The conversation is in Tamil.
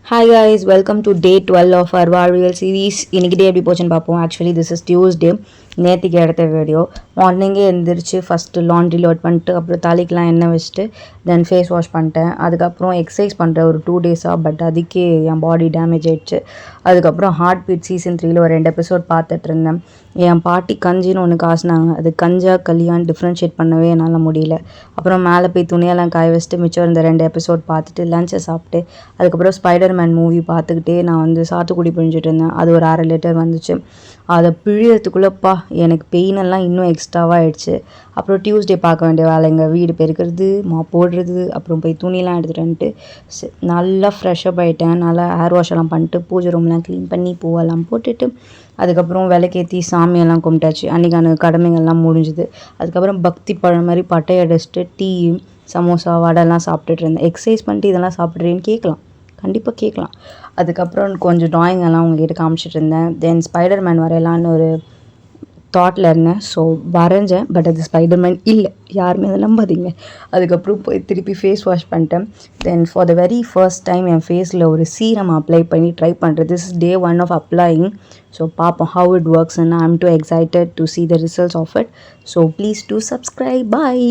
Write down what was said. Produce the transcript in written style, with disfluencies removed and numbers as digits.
Hi guys, welcome to day 12 of our Warrior series. இன்னைக்கு டே எப்படி போச்சுன்னு பார்ப்போம். Actually this is Tuesday. நேற்றுக்கு எடுத்த வீடியோ. மார்னிங்கே எழுந்திரிச்சு ஃபஸ்ட்டு லாண்ட்ரி லோட் பண்ணிட்டு அப்புறம் தலைக்கெலாம் எண்ணெய் வச்சுட்டு தென் ஃபேஸ் வாஷ் பண்ணிட்டேன். அதுக்கப்புறம் எக்ஸசைஸ் பண்ணுறேன் ஒரு 2 டேஸாக. பட் அதுக்கே என் பாடி டேமேஜ் ஆயிடுச்சு. அதுக்கப்புறம் ஹார்ட் பீட் சீசன் 3ல ஒரு 2 எபிசோட் பார்த்துட்டு இருந்தேன். என் பாட்டி கஞ்சின்னு ஒன்று காசுனாங்க. அது கஞ்சா கல்யாண் டிஃப்ரென்ஷியேட் பண்ணவே என்னால் முடியல. அப்புறம் மேலே போய் துணியெல்லாம் காய வச்சுட்டு மிச்சம் இந்த 2 எபிசோட் பார்த்துட்டு லஞ்சை சாப்பிட்டு அதுக்கப்புறம் ஸ்பைடர்மேன் மூவி பார்த்துக்கிட்டே நான் சாத்துக்குடி பிழிஞ்சிட்டு இருந்தேன். அது ஒரு 1/2 லிட்டர் வந்துச்சு. அதை பிழியறதுக்குள்ளப்பா எனக்கு பெயின் எல்லாம் இன்னும் எக்ஸ்ட்ராவாக ஆயிடுச்சு. அப்புறம் டியூஸ்டே பார்க்க வேண்டிய வேலைங்க, வீடு பெருக்கிறது, போடுறது, அப்புறம் போய் துணியெலாம் எடுத்துகிட்டு வந்துட்டு நல்லா ஃப்ரெஷ்அப் ஆகிட்டேன். நல்லா ஹேர் வாஷ் எல்லாம் பண்ணிட்டு பூஜை ரூம்லாம் க்ளீன் பண்ணி பூவெல்லாம் போட்டுட்டு அதுக்கப்புறம் விளக்கேற்றி சாமியெல்லாம் கும்பிட்டாச்சு. அன்றைக்கான கடமைகள்லாம் முடிஞ்சுது. அதுக்கப்புறம் பக்தி பழம் மாதிரி பட்டையை அடிச்சுட்டு டீ சமோசா வடைலாம் சாப்பிட்டுட்டு இருந்தேன். எக்ஸசைஸ் பண்ணிட்டு இதெல்லாம் சாப்பிட்றேன்னு கேட்கலாம், கண்டிப்பாக கேட்கலாம். அதுக்கப்புறம் கொஞ்சம் ட்ராயிங் எல்லாம் உங்கள்கிட்ட காமிச்சிட்டு இருந்தேன். தென் ஸ்பைடர்மேன் வரையலான்னு ஒரு தாட்டில் இருந்தேன். ஸோ வரைஞ்சேன். பட் அது ஸ்பைடர்மேன் இல்லை, யாருமே அதை நம்பாதீங்க. அதுக்கப்புறம் போய் திருப்பி ஃபேஸ் வாஷ் பண்ணிட்டேன். Then for the very first time என் ஃபேஸில் ஒரு சீரம் அப்ளை பண்ணி ட்ரை பண்ணுறது. This is day 1 of applying. So பார்ப்போம் how it works and I'm too excited to see the results of it. So please do subscribe. Bye.